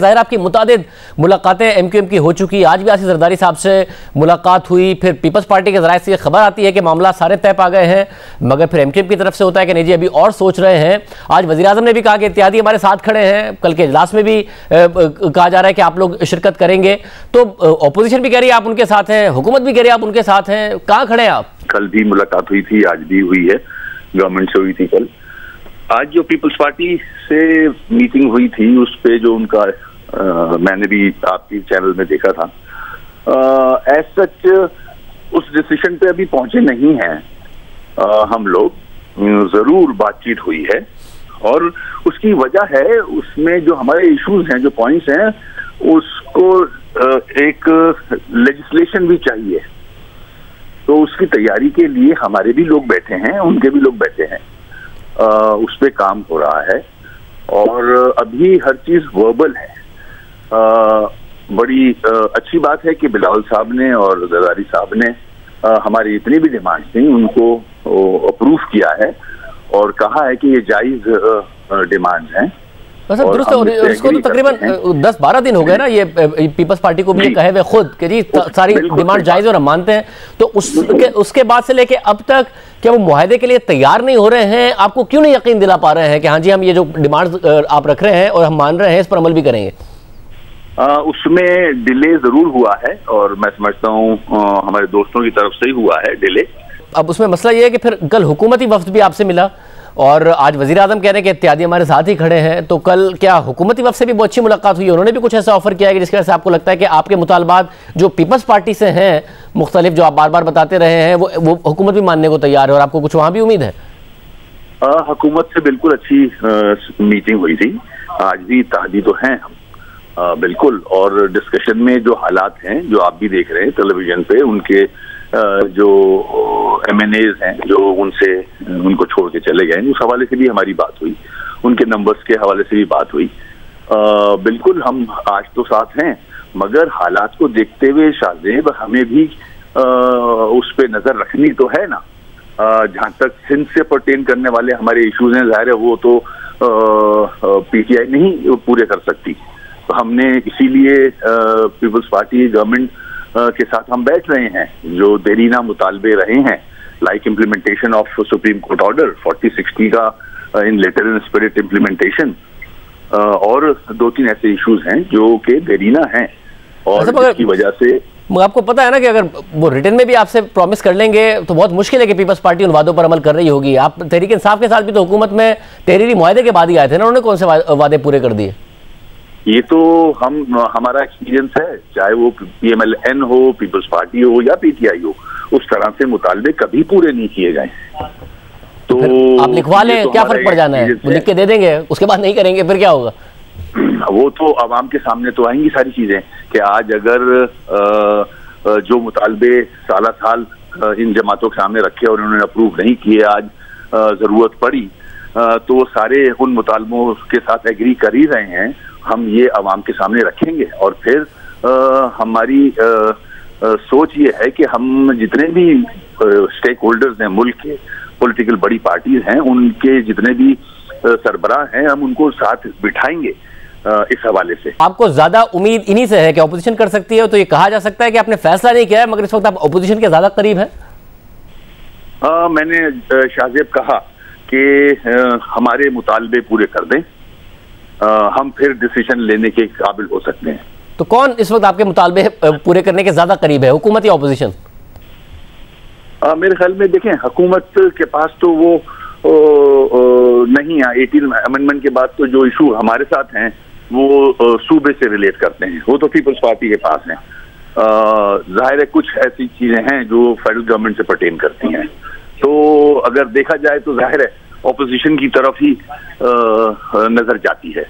ज़ाहिर आपकी मुतादिद मुलाकातें एमक्यूएम की हो चुकी, आज भी आसिफ जरदारी साहब से मुलाकात हुई, फिर पीपल्स पार्टी के ज़राए से ये खबर आती है कि मामला सारे तय पा गए हैं, मगर फिर एमक्यूएम की तरफ से होता है कि नहीं जी अभी और सोच रहे हैं। आज वज़ीर आज़म ने भी कहा कि इत्तेहादी हमारे साथ खड़े हैं, कल के इजलास में भी कहा जा रहा है कि आप लोग शिरकत करेंगे, तो अपोजिशन भी कह रही है आप उनके साथ हैं, हुकूमत भी कह रही है आप उनके साथ हैं, कहाँ खड़े हैं आप? कल भी मुलाकात हुई थी, आज भी हुई है, गवर्नमेंट से हुई थी कल। आज जो पीपल्स पार्टी से मीटिंग हुई थी उस पे जो उनका मैंने भी आपकी चैनल में देखा था, एज सच उस डिसीजन पे अभी पहुंचे नहीं हैं हम लोग। जरूर बातचीत हुई है और उसकी वजह है उसमें जो हमारे इश्यूज हैं, जो पॉइंट्स हैं, उसको एक लेजिस्लेशन भी चाहिए, तो उसकी तैयारी के लिए हमारे भी लोग बैठे हैं, उनके भी लोग बैठे हैं, उस पे काम हो रहा है और अभी हर चीज वर्बल है। बड़ी अच्छी बात है कि बिलावल साहब ने और जरदारी साहब ने हमारी इतनी भी डिमांड्स थी उनको अप्रूव किया है और कहा है कि ये जायज डिमांड्स हैं। दुरुस्त है, और इसको तो तकरीबन 10-12 दिन हो गए ना ये पीपल्स पार्टी को भी कहे हुए खुद कि जी सारी डिमांड जायज और हम मानते हैं, तो उसके बाद से लेके अब तक क्या वो मुआहदे के लिए तैयार नहीं हो रहे हैं? आपको क्यों नहीं यकीन दिला पा रहे हैं कि हाँ जी हम ये जो डिमांड आप रख रहे हैं और हम मान रहे हैं इस पर अमल भी करेंगे? उसमें डिले जरूर हुआ है और मैं समझता हूँ हमारे दोस्तों की तरफ से ही हुआ है डिले। अब उसमें मसला ये है कि फिर कल हुकूमती वफ्द भी आपसे मिला और आज वज़ीर आज़म कह रहे हैं कि इत्तेहादी हमारे साथ ही खड़े हैं, तो कल क्या हुकूमती वफ्द से भी बहुत अच्छी मुलाकात हुई? उन्होंने भी कुछ ऐसा ऑफर किया है कि जिसकी वजह से आपको लगता है कि आपके मुतालबात जो पीपल्स पार्टी से हैं मुख्तलिफ, जो आप बार बार बताते रहे हैं, वो हुकूमत भी मानने को तैयार है और आपको कुछ वहाँ भी उम्मीद है? हुकूमत से बिल्कुल अच्छी मीटिंग हुई थी, आज भी इत्तेहादी तो हैं हम बिल्कुल, और डिस्कशन में जो हालात हैं जो आप भी देख रहे हैं टेलीविजन पे, उनके जो MNAs हैं जो उनको छोड़ के चले गए, उस हवाले से भी हमारी बात हुई, उनके नंबर्स के हवाले से भी बात हुई। बिल्कुल हम आज तो साथ हैं, मगर हालात को देखते हुए शाहजेब हमें भी उस पे नजर रखनी तो है ना। जहां तक सिंध से पर्टेन करने वाले हमारे इश्यूज हैं, जाहिर है वो तो PTI नहीं पूरे कर सकती, तो हमने इसीलिए पीपल्स पार्टी गवर्नमेंट के साथ हम बैठ रहे हैं। जो देरीना मुतालबे रहे हैं, like implementation of supreme court order 4060 का इन लेटर इन स्पिरिट इम्प्लीमेंटेशन, और 2-3 ऐसे इश्यूज हैं जो कि देरीना हैं और इसकी वजह से आपको पता है ना कि अगर वो रिटर्न में भी आपसे प्रॉमिस कर लेंगे तो बहुत मुश्किल है कि पीपल्स पार्टी उन वादों पर अमल कर रही होगी। आप तहरीक इंसाफ के साथ भी तो हुकूमत में तहरीरी मुआहदे के बाद ही आए थे ना, उन्होंने कौन से वादे पूरे कर दिए? ये तो हमारा एक्सपीरियंस है, चाहे वो PMLN हो, पीपल्स पार्टी हो या PTI हो, उस तरह से मुतालबे कभी पूरे नहीं किए गए। तो आप लिखवा लें, तो क्या फर्क पड़ जाना है, वो लिख के दे देंगे, उसके बाद नहीं करेंगे, फिर क्या होगा? वो तो आवाम के सामने तो आएंगी सारी चीजें कि आज अगर जो मुतालबे साल इन जमातों के सामने रखे और उन्होंने अप्रूव नहीं किए, आज जरूरत पड़ी तो सारे उन मुतालबों के साथ एग्री कर ही रहे हैं, हम ये अवाम के सामने रखेंगे। और फिर हमारी सोच ये है कि हम जितने भी स्टेक होल्डर्स हैं, मुल्क के पॉलिटिकल बड़ी पार्टीज हैं, उनके जितने भी सरबराह हैं, हम उनको साथ बिठाएंगे इस हवाले से। आपको ज्यादा उम्मीद इन्हीं से है कि अपोजिशन कर सकती है, तो ये कहा जा सकता है कि आपने फैसला नहीं किया है मगर इस वक्त आप अपोजिशन के ज्यादा करीब हैं? मैंने शाहजेब कहा कि हमारे मुतालबे पूरे कर दें, हम फिर डिसीजन लेने के काबिल हो सकते हैं। तो कौन इस वक्त आपके मुतालबे पूरे करने के ज्यादा करीब है, हुकूमत या अपोजिशन? मेरे ख्याल में देखें, हुकूमत के पास तो वो नहीं है। 18 अमेंडमेंट के बाद तो जो इशू हमारे साथ हैं वो सूबे से रिलेट करते हैं, वो तो पीपल्स पार्टी के पास हैं। जाहिर है कुछ ऐसी चीजें हैं जो फेडरल गवर्नमेंट से पर्टेन करती हैं, तो अगर देखा जाए तो जाहिर है ऑपोजिशन की तरफ ही नजर जाती है।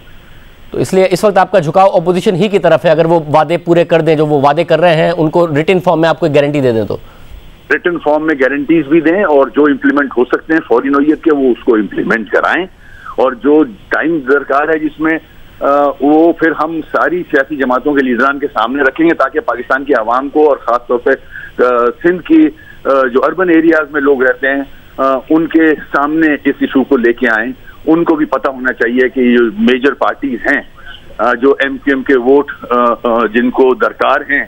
तो इसलिए इस वक्त आपका झुकाव ऑपोजिशन ही की तरफ है, अगर वो वादे पूरे कर दें जो वो वादे कर रहे हैं, उनको रिटन फॉर्म में आपको गारंटी दे दें, तो रिटन फॉर्म में गारंटीज भी दें और जो इम्प्लीमेंट हो सकते हैं फौरी नौयत के वो उसको इम्प्लीमेंट कराएं, और जो टाइम दरकार है जिसमें वो फिर हम सारी सियासी जमातों के लीडरान के सामने रखेंगे ताकि पाकिस्तान की आवाम को और ख़ास तौर पर सिंध की जो अर्बन एरियाज में लोग रहते हैं उनके सामने इस इशू को लेके आएं। उनको भी पता होना चाहिए कि ये मेजर पार्टीज हैं जो एमक्यूएम के वोट जिनको दरकार हैं,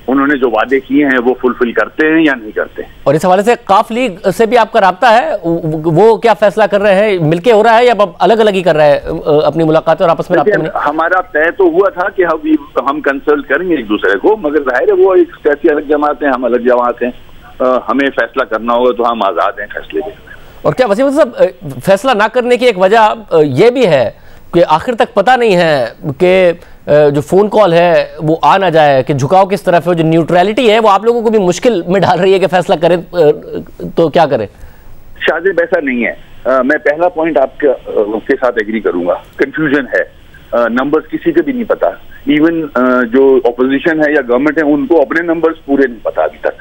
उन्होंने जो वादे किए हैं वो फुलफिल करते हैं या नहीं करते हैं। और इस हवाले से काफ लीग से भी आपका राब्ता है, वो क्या फैसला कर रहे हैं? मिलके हो रहा है या अलग अलग ही कर रहे हैं अपनी मुलाकातें और आपस में राब्ते में? हमारा तय तो हुआ था कि हम कंसल्ट करेंगे एक दूसरे को, मगर जाहिर है वो एक कैसी अलग जमात है, हम अलग जमात हैं, हमें फैसला करना होगा तो हम आजाद हैं फैसले के। और क्या वसीम साहब, फैसला ना करने की एक वजह ये भी है कि आखिर तक पता नहीं है कि जो फोन कॉल है वो आ ना जाए, कि झुकाव किस तरफ है, जो न्यूट्रलिटी है वो आप लोगों को भी मुश्किल में डाल रही है कि फैसला करें तो क्या करें? शाजिब ऐसा नहीं है। मैं पहला पॉइंट आपके साथ एग्री करूंगा, कंफ्यूजन है, नंबर्स किसी के भी नहीं पता। इवन जो ऑपोजिशन है या गवर्नमेंट है उनको अपने नंबर्स पूरे नहीं पता अभी तक,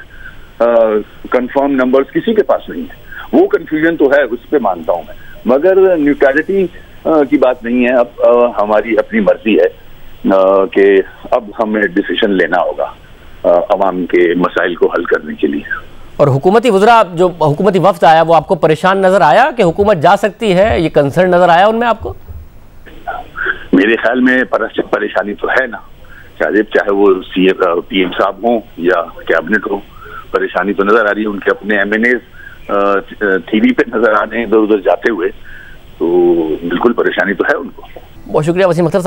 कंफर्म नंबर्स किसी के पास नहीं है। वो कंफ्यूजन तो है, उस पर मानता हूं मैं, मगर न्यूट्रलिटी की बात नहीं है। अब हमारी अपनी मर्जी है कि अब हमें डिसीजन लेना होगा अवाम के मसाइल को हल करने के लिए। और हुकूमती वज़रा, जो हुकूमती वफ्द आया, वो आपको परेशान नजर आया कि हुकूमत जा सकती है? ये कंसर्न नजर आया उनमें आपको? मेरे ख्याल में परेशानी तो है ना शाजिब, चाहे वो पीएम साहब हो या कैबिनेट हो, परेशानी तो नजर आ रही है। उनके अपने एमएनएज टीवी पे नजर आ रहे हैं इधर उधर जाते हुए, तो बिल्कुल परेशानी तो है उनको। बहुत शुक्रिया वसीम अख्तर साहब।